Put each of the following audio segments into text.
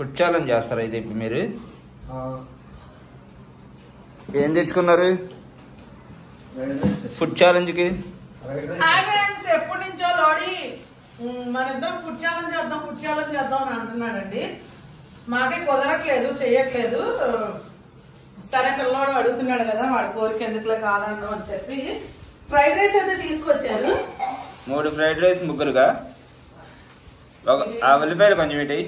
Food challenge చేస్తారా ఇది ఇప్పుడు మీరు? ఏం తెచ్చుకున్నారు ఫుడ్ ఛాలెంజ్కి? ఎప్పటి నుంచో లోడి మనిద్దరం ఫుడ్ ఛాలెంజ్ చేద్దాం అని అంటున్నాడండి. మాకే కుదరట్లేదు, చెయ్యట్లేదు. సరే పిల్లవాడు అడుగుతున్నాడు కదా, వాడి కోరిక ఎందుకులే కావాలను అని చెప్పి ఫ్రైడ్ రైస్ అయితే తీసుకొచ్చారు. 3 ఫ్రైడ్ రైస్ ముగ్గురుగా. ఆ ఉల్లిపాయలు కొంచెం ఇటు.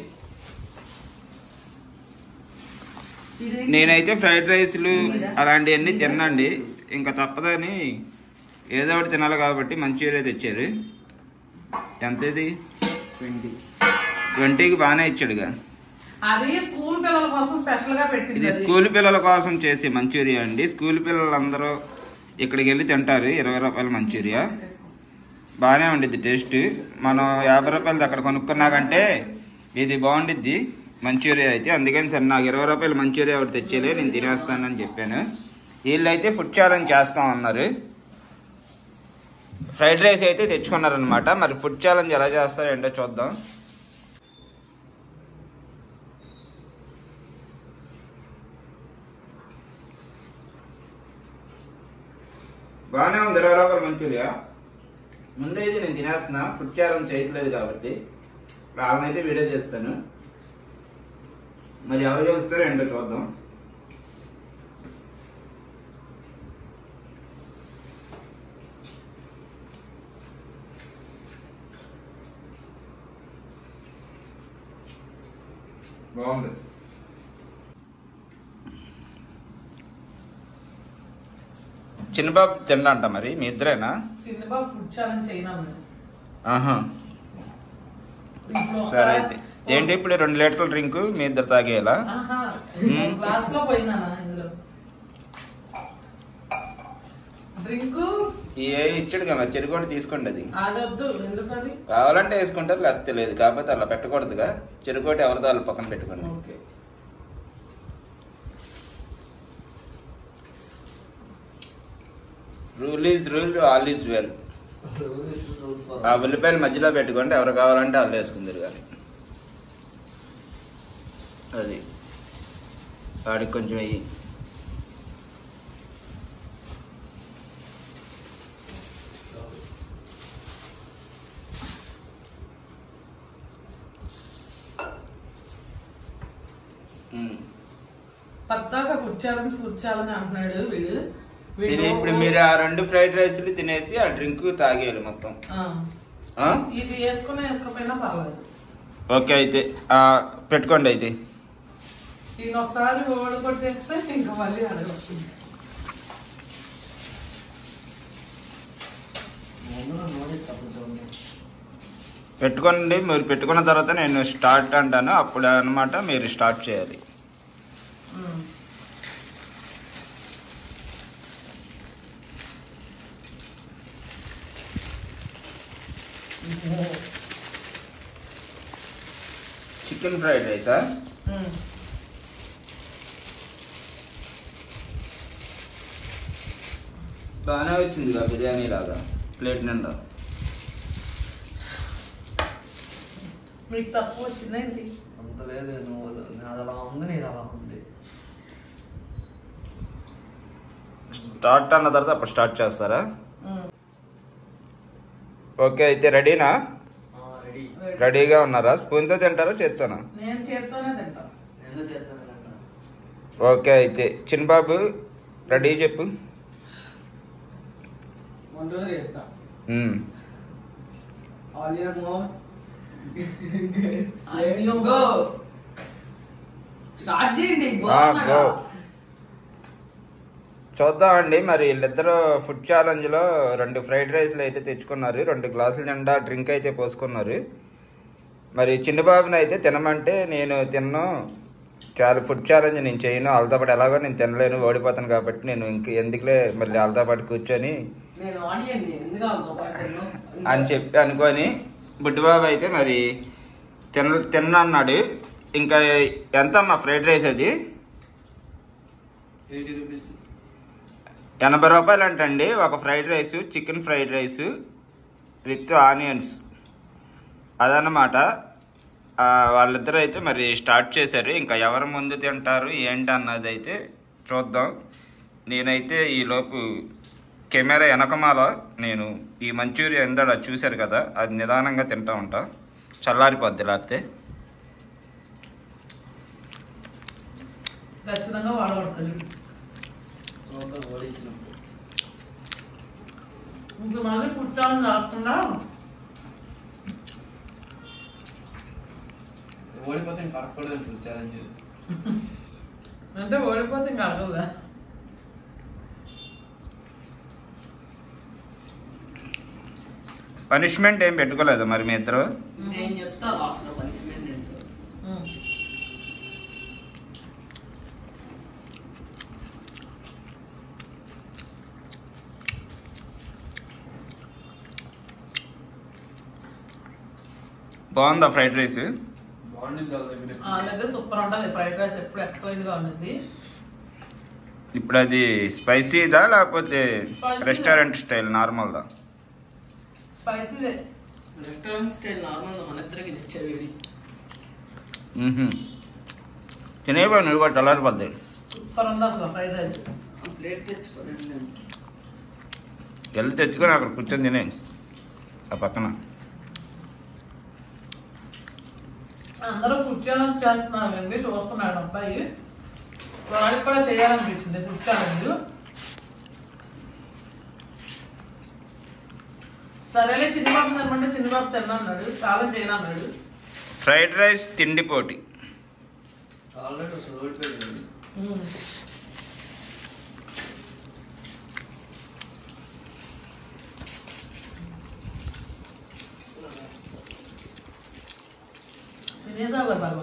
నేనైతే ఫ్రైడ్ రైస్లు అలాంటివన్నీ తినండి, ఇంకా తప్పదని ఏదో ఒకటి తినాలి కాబట్టి మంచూరియా తెచ్చారు. ఎంత ఇది? 20కి బాగానే ఇచ్చాడుగా. అది స్కూల్ పిల్లల కోసం స్పెషల్ గా పెట్టింది. ఇది స్కూల్ పిల్లల కోసం చేసే మంచూరియా అండి. స్కూల్ పిల్లలందరూ ఇక్కడికి వెళ్ళి తింటారు. 20 రూపాయల మంచూరియా బాగానే ఉండిద్ది టేస్ట్. మనం 50 రూపాయలది అక్కడ కొనుక్కున్నాకంటే ఇది బాగుండిద్ది మంచూరియా అయితే. అందుకని సరే నాకు 20 రూపాయల మంచూరియా ఒకటి తెచ్చేలే, నేను తినేస్తానని చెప్పాను. వీళ్ళైతే ఫుడ్ ఛాలెంజ్ చేస్తాం అన్నారు. ఫ్రైడ్ రైస్ అయితే తెచ్చుకున్నారనమాట. మరి ఫుడ్ ఛాలెంజ్ ఎలా చేస్తారో ఏంటో చూద్దాం. బాగానే ఉంది 20 రూపాయల మంచూరియా. ముందైతే నేను తినేస్తున్నా, ఫుడ్ ఛాలెంజ్ చేయట్లేదు కాబట్టి. వాళ్ళనైతే వీడియో చేస్తాను. మరి ఎవరు చేస్తారో ఏంటో చూద్దాం. బాగుంది. చిన్నబాబు తిన్నంట. మరి మీ ఇద్దరేనా? చిన్నబాబు ఫుడ్ ఛాలెంజ్ చేయనా? ఆహా సరే అయితే ఏంటి ఇప్పుడు 2 లీటర్ల డ్రింక్ మీ ఇద్దరు తాగేయాలా? గ్లాస్ లో పోయినా ఇందులో డ్రింక్ ఇచ్చాడు కదా, మరి చెరుకోటి తీసుకోండి. అది అదొద్దు, ఎందుకది? కావాలంటే వేసుకుంటారు, లేకపోతే లేదు. కాకపోతే అలా పెట్టకూడదుగా. చెరుకోటి ఎవరిదో వాళ్ళ పక్కన పెట్టుకోండి. Okay. Rule is rule, all is well. ఆ ఉల్లిపాయలు మధ్యలో పెట్టుకోండి, ఎవరు కావాలంటే వాళ్ళు వేసుకుందరు. కానీ అది వాడికి కొంచెం వెయ్యి. పద్దాక ఫుడ్ ఛాలెంజ్ అంటున్నాడు వీడు. ఇప్పుడు మీరు ఆ 2 ఫ్రైడ్ రైస్లు తినేసి ఆ డ్రింక్ తాగేయాలి మొత్తం. ఇది వేసుకోపోయినా పర్వాలేదు. ఓకే అయితే పెట్టుకోండి. అయితే ఇది ఒకసారి ఓడగొట్టేస్తే ఇంకా మళ్ళీ అడగచ్చు. పెట్టుకోండి. మీరు పెట్టుకున్న తర్వాత నేను స్టార్ట్ అంటాను, అప్పుడు అన్నమాట మీరు స్టార్ట్ చేయాలి. చికెన్ ఫ్రైడ్ రైసా? బాగానే వచ్చింది బిర్యానీ లాగా ప్లేట్ నిండా. మీకు తక్కువ వచ్చిందండి? అంత లేదు, నువ్వు నాది అలా ఉంది, నీది అలా ఉంది. స్టార్ట్ అన్న తర్వాత అప్పుడు స్టార్ట్ చేస్తారా? ఓకే అయితే రెడీనా? రెడీగా ఉన్నారా? స్పూన్తో తింటారా చేత్తోనా? నేను చేత్తోనే తింటా. ఓకే అయితే చిన్నబాబు రెడీ చెప్పు. చూద్దామండి. మరి వీళ్ళిద్దరూ ఫుడ్ ఛాలెంజ్ లో 2 ఫ్రైడ్ రైస్లు అయితే తెచ్చుకున్నారు. 2 గ్లాసుల నిండా డ్రింక్ అయితే పోసుకున్నారు. మరి చిన్నబాబుని అయితే తినమంటే నేను తిన్ను, చాలా ఫుడ్ ఛాలెంజ్ నేను చేయను, వాళ్ళతో పాటు ఎలాగో నేను తినలేను, ఓడిపోతాను కాబట్టి నేను ఎందుకులే మళ్ళీ వాళ్ళతో పాటు కూర్చొని అని చెప్పి అనుకొని బుడ్డిబాబు అయితే మరి తిన్నాడు. ఇంకా ఎంత అమ్మా ఫ్రైడ్ రైస్? అది 80 రూపాయలు అంటండి ఒక fried rice, chicken fried rice with onions. అదన్నమాట. వాళ్ళిద్దరూ అయితే మరి స్టార్ట్ చేశారు. ఇంకా ఎవరు ముందు తింటారు ఏంటి అన్నది అయితే చూద్దాం. నేనైతే ఈలోపు కెమెరా వెనకమాల నేను ఈ మంచూరియా ఇందాక చూశారు కదా, అది నిదానంగా తింటా ఉంటా, చల్లారిపోద్ది లేకపోతే. ఖచ్చితంగా వాడబడుతుంది. ఇంకా మళ్ళీ ఫుడ్ ఛాలెంజ్ కాకుండా ఓడిపోతే ఇంకా అడగకూడదు ఫుడ్ ఛాలెంజ్. అంటే ఓడిపోతే ఇంకా అడగవుగా. పనిష్మెంట్ ఏం పెట్టుకోలేదు మరి మీ ఇద్దరు? నేను చెప్తా లాస్ట్ లో పనిష్మెంట్ ఏంటో. బాగుందా ఫ్రైడ్ రైస్? దగ్గర సూపర్ ఉంటుంది ఫ్రైడ్ రైస్, ఎప్పుడు ఎక్సలెంట్ గా ఉంటుంది. ఇప్పుడు అది స్పైసీదా లేకపోతే రెస్టారెంట్ స్టైల్ నార్మల్దా? స్పైసీ రెస్టారెంట్ స్టైల్ నార్మల్ మన ఇద్దరికి తెచ్చారు వేడి. తినేవా నువ్వు కూడా చల్లారిపోద్ది. సూపర్ ఉంది అసలు ఫ్రైడ్ రైస్. ప్లేట్ తెచ్చుకోండి. వెళ్ళి తెచ్చుకొని అక్కడ కూర్చొని తినే ఆ పక్కన. అందరూ ఫుడ్ ఛాలెంజ్ చేస్తున్నారండి, చూస్తున్నాడు అబ్బాయి. వాడికి కూడా చేయాలనిపించింది ఫుడ్ ఛాలెంజ్. సరేలే చిన్నబాబు తినమంటే చిన్నబాబు తిన్నాడు, ఛాలెంజ్ చేయనన్నాడు. ఫ్రైడ్ రైస్ తిండి పోటీ. ఆల్రెడీ అసలు ఓడిపోయింది. తినేసావు కదా బాబు.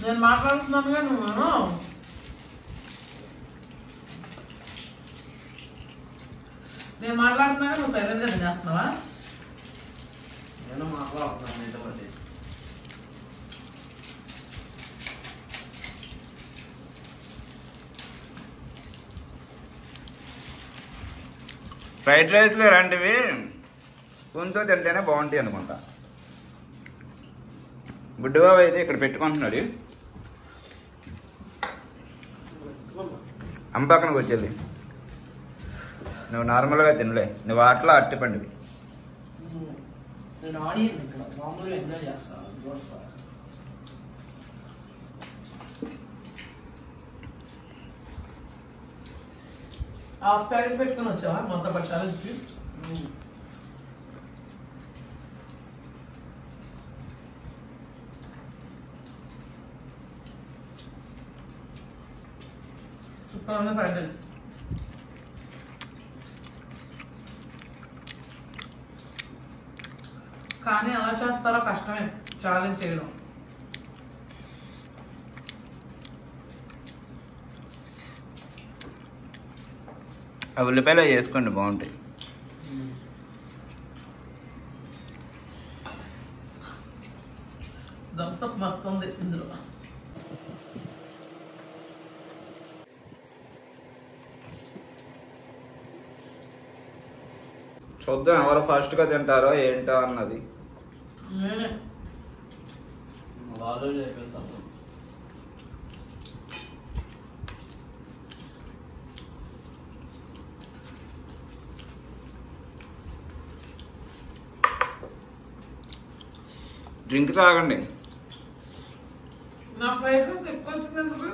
నేను మాట్లాడుతున్నానుగా నువ్వు నేను మాట్లాడుతున్నాగా నువ్వు సైలెంట్గా తినేస్తున్నావా? నేను మాట్లాడుతున్నాను మీతో పాటు. ఫ్రైడ్ రైస్లో ఇలాంటివి స్పూన్తో తింటేనే బాగుంటాయి అనుకుంటా. బుడ్డుబాబు అయితే ఇక్కడ పెట్టుకుంటున్నాడు. అమ్మ పక్కనకు వచ్చేది. నువ్వు నార్మల్గా తినలే, నువ్వు అట్లా అట్టిపండివి. నేను ఆడియన్ ఇక్కడ మామూలుగా ఎంజాయ్ చేస్తాను, చూస్తాను. హాఫ్ ప్యాకెట్ పెట్టుకుని వచ్చావా మొత్తం పది ఛాలెంజ్కి? సూపర్ ఉంది ఫ్రైడ్ రైస్. కానీ ఎలా చేస్తారో కష్టమే ఛాలెంజ్ చేయడం. ఆ ఉల్లిపాయలు చేసుకోండి బాగుంటాయి. థమ్స్అప్ మస్తు ఉంది ఇందులో. చూద్దాం ఎవరు ఫాస్ట్గా తింటారో ఏంటో అన్నది. నేనే ఆల్రెడీ అయిపోతాను. డ్రింక్ తాగండి. నా ఫ్రైడ్ రైస్ ఎక్కువ వచ్చినందుకు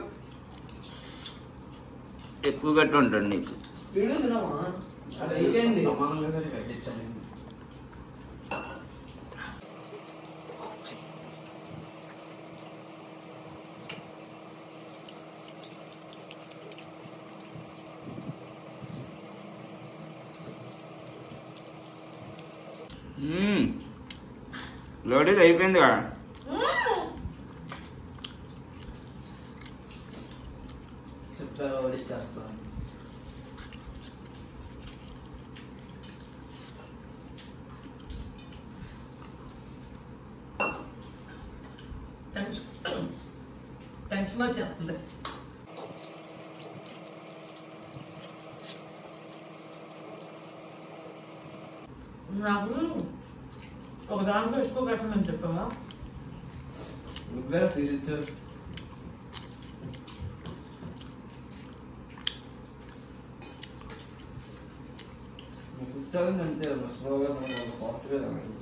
ఎక్కువ గట్టి ఉంటుంది నీకు. స్పీడ్ తినమా? అది అయిపోయింది. సమానంగా కట్టించాను. లోడీది అయిపోయిందిగా. చెప్తారా ఓడిచ్చేస్తాను. టెన్షన్ వచ్చేస్తుంది. నాకు ఒక దాంట్లో ఎక్కువ కట్టమని చెప్పావా? నువ్వే తీసిచ్చారు. ఫుడ్ అంటే స్లోగా ఫాస్ట్గా తినాలి.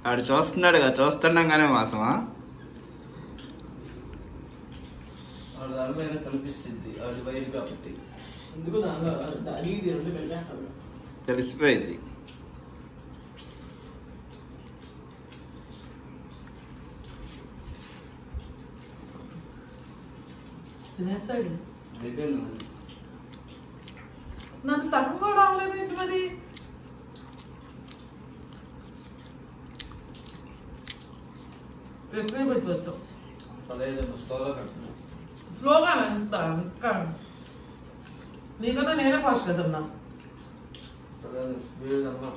ఆడు చూస్తున్నాడుగా, చూస్తున్నాగానే మాసమా ఆడు దానిపైన కనిపిస్తుంది. ఆడు బయట కాబట్టి ఎందుకు దానిలో దానికి రెండు పెట్టేస్తాడు. తెలిసిపోయింది. తినేస్తాడు. అయిపోయింది. నాకు సగం కూడా రావలేదు ఏంటి మరి? ఎక్కువ పెట్టవచ్చు. పదహైదు స్లోగా కట్టినా. స్లోగా ఎంత ఇంకా నీకన్నా నేనే ఫాస్ట్ కదన్నా. పదహైదు వేలు అన్నా.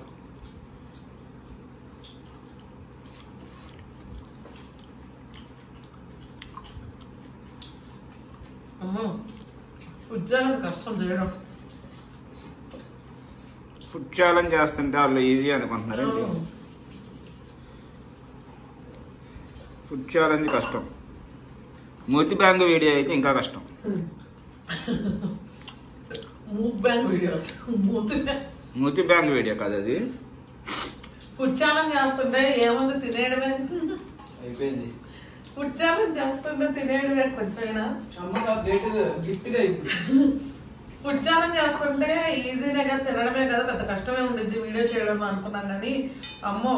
ఫుడ్ ఛాలెంజ్ కష్టం చేయడం. ఫుడ్ ఛాలెంజ్ చేస్తుంటే వాళ్ళు ఈజీ అనుకుంటున్నారండి. ఫుడ్ ఛాలెంజ్ కష్టం. మూతి బ్యాంగ్ వీడియో అయితే ఇంకా కష్టం. మూతి బ్యాంగ్ వీడియో కాదు అది. ఫుడ్ ఛాలెంజ్ చేస్తుంటే ఏముంది తినేయడమే. అయిపోయింది. ఫుడ్ ఛాలెంజ్ చేస్తుంటే తినేయడమే కొంచెమైనా. అమ్మగా ప్లేట్ గిఫ్ట్గా ఫుడ్ ఛాలెంజ్ చేస్తుంటే ఈజీనే కదా, తినడమే కదా, పెద్ద కష్టమే ఉండిద్ది వీడియో చేయడం అనుకున్నాం కానీ అమ్మో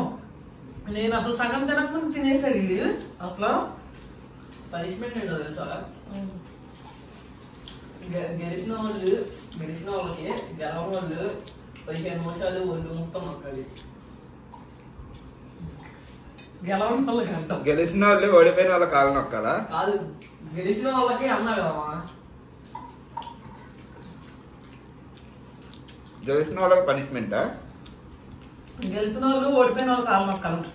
నేను అసలు సగం తినకముందు తినేసాడు ఇది. అసలు పనిష్మెంట్ ఉండదు చాలా. గెలిచిన వాళ్ళకి గెలవని వాళ్ళు 15 నిమిషాలు ఒళ్ళు మొత్తం నొక్కాలి. గెలవడం వల్ల కదా. గెలిచిన వాళ్ళు ఓడిపోయిన వాళ్ళ కాలు నొక్కాలా? కాదు, గెలిచిన వాళ్ళకి అన్నా కదమ్మా. గెలిచిన వాళ్ళకి పనిష్మెంటా? గెలిచిన వాళ్ళు ఓడిపోయిన వాళ్ళు కాలు నొక్కాలంట.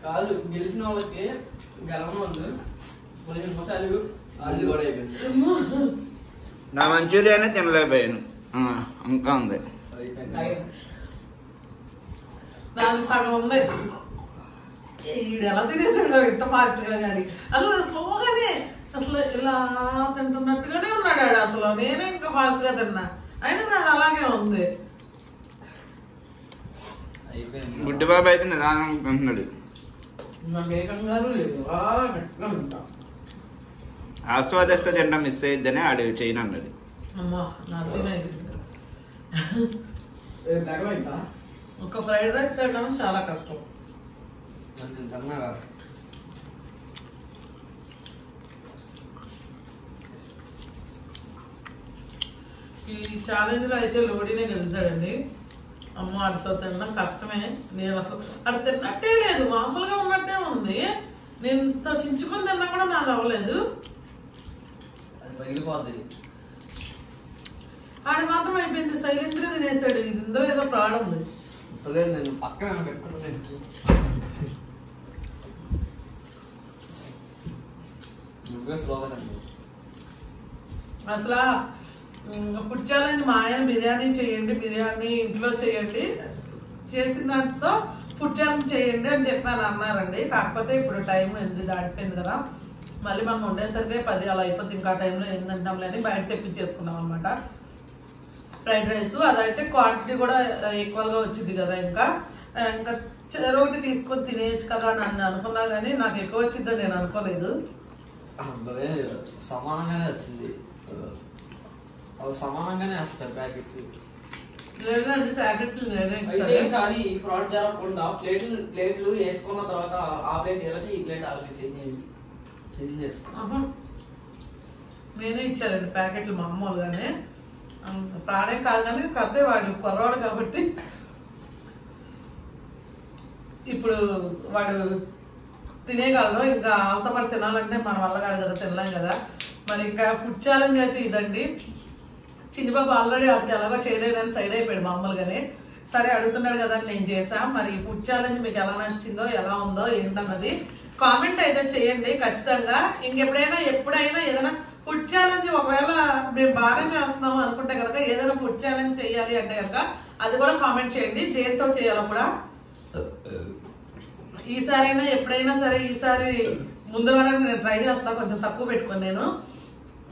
కాదు, గెలిచిన వాళ్ళకి గెలవని వాళ్ళు 15 నిమిషాలు వాళ్ళు కూడా అయిపోయింది. నా మంచూరియానే తినలేకపోయాను, ఇంకా ఉంది. దాని సగం ఉంది. ఈడు ఎలా తినేసాడు ఇంత ఫాస్ట్గా కానీ అసలు స్లోగానే అసలు ఇలా తింటున్నట్టుగానే ఉన్నాడు ఆడు. అసలు నేనే ఇంకా ఫాస్ట్గా తిన్నా, అయినా నాది అలాగే ఉంది. గుడ్డి బాబు అయితే నిదానం తింటున్నాడు. నాకు ఏ కంగారు లేదు, అలా గట్టిగా ఉంటా. ఆస్వాదిస్తే తింటాం మిస్ అయ్యిద్దని ఆడు చేయను అన్నది. అమ్మా నా సీన్ అయితే ఇంకా ఒక ఫ్రైడ్ రైస్ తినడం చాలా కష్టం. తిన్నా ఈ ఛాలెంజ్ లో అయితే లోడీనే గెలిచాడండి. అమ్మ ఆడితో తినడం కష్టమే. నేను అక్కడ తిన్నట్టే లేదు, మామూలుగా ఉన్నట్టే ఉంది. నేను ఇంత చించుకొని తిన్నా కూడా నాది అవ్వలేదు. అది పగిలిపోద్ది. ఆడి మాత్రం అయిపోయింది, సైలెంట్ గా తినేసాడు. ఇందులో ఏదో ప్రాబ్లం ఉంది. నేను పక్కన స్లోగా తింటాను. అసలు ఫుడ్ ఛాలెంజ్ మా ఆయన బిర్యానీ చేయండి, బిర్యానీ ఇంట్లో చేయండి, చేసిన దాంట్లో ఫుడ్ ఛాలెంజ్ చేయండి అని చెప్పాను అన్నారండి. కాకపోతే ఇప్పుడు టైం 8 దాటిపోయింది కదా, మళ్ళీ మనం ఉండేసరికి 10 అలా అయిపోతుంది. ఇంకా టైంలో ఏం తింటాంలే అని బయట తెప్పించేసుకున్నాం అనమాట ఫ్రైడ్ రైస్. అదైతే క్వాంటిటీ కూడా ఈక్వల్ గా వచ్చింది కదా. ఇంకా రోటి తీసుకొని తినేయచ్చు కదా అని అనుకున్నా కానీ నాకు ఎక్కువ వచ్చిందని నేను అనుకోలేదు. సమానంగానే వచ్చింది. అవి సమానంగానే వస్తాయి ప్యాకెట్లు. లేదండి ప్యాకెట్లు అయితే ఈసారి ఫ్రాడ్ జరగకుండా ప్లేట్లు వేసుకున్న తర్వాత ఆ ప్లేట్ ఏదైతే ఈ ప్లేట్ ఆల్రెడీ చేంజ్ చేసుకున్నాం. నేనే ఇచ్చారండి ప్యాకెట్లు మామూలుగానే. ప్రాణే కాదు కానీ కద్దే వాడు కుర్రవాడు కాబట్టి ఇప్పుడు వాడు తినేయగలడు. ఇంకా వాళ్ళతో పాటు తినాలంటే మన వల్ల కాదు కదా, తినలేం కదా. మరి ఇంకా ఫుడ్ ఛాలెంజ్ అయితే ఇదండి. చిన్నబాబు ఆల్రెడీ వాడికి ఎలాగో చేయలేదని సైడ్ అయిపోయాడు మామూలుగానే. సరే అడుగుతున్నాడు కదా నేను చేసా. మరి ఫుడ్ ఛాలెంజ్ మీకు ఎలా నచ్చిందో, ఎలా ఉందో ఏంటన్నది కామెంట్ అయితే చేయండి ఖచ్చితంగా. ఎప్పుడైనా ఏదైనా ఫుడ్ ఛాలెంజ్ ఒకవేళ మేము బాగానే చేస్తున్నాము అనుకుంటే కనుక ఏదైనా ఫుడ్ ఛాలెంజ్ చేయాలి అంటే కనుక అది కూడా కామెంట్ చేయండి, దేంతో చేయాలో కూడా. ఈసారైనా ఎప్పుడైనా సరే, ఈసారి ముందుగానే నేను ట్రై చేస్తాను, కొంచెం తక్కువ పెట్టుకుని. నేను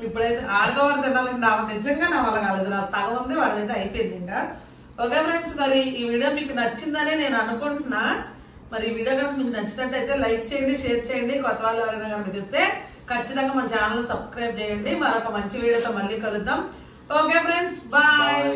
ఇప్పుడైతే ఆడవాడు తినాలంటే నిజంగా నా వల్ల కాలేదు, నా సగం ఉంది, వాడిదైతే అయిపోయింది ఇంకా. ఓకే ఫ్రెండ్స్, మరి ఈ వీడియో మీకు నచ్చిందని నేను అనుకుంటున్నా. మరి ఈ వీడియో కనుక మీకు నచ్చినట్టయితే లైక్ చేయండి, షేర్ చేయండి. కొత్త వాళ్ళు ఎవరైనా కనుక చూస్తే ఖచ్చితంగా మన ఛానల్ సబ్స్క్రైబ్ చేయండి. మరొక మంచి వీడియోతో మళ్ళీ కలుద్దాం. Okay friends, bye.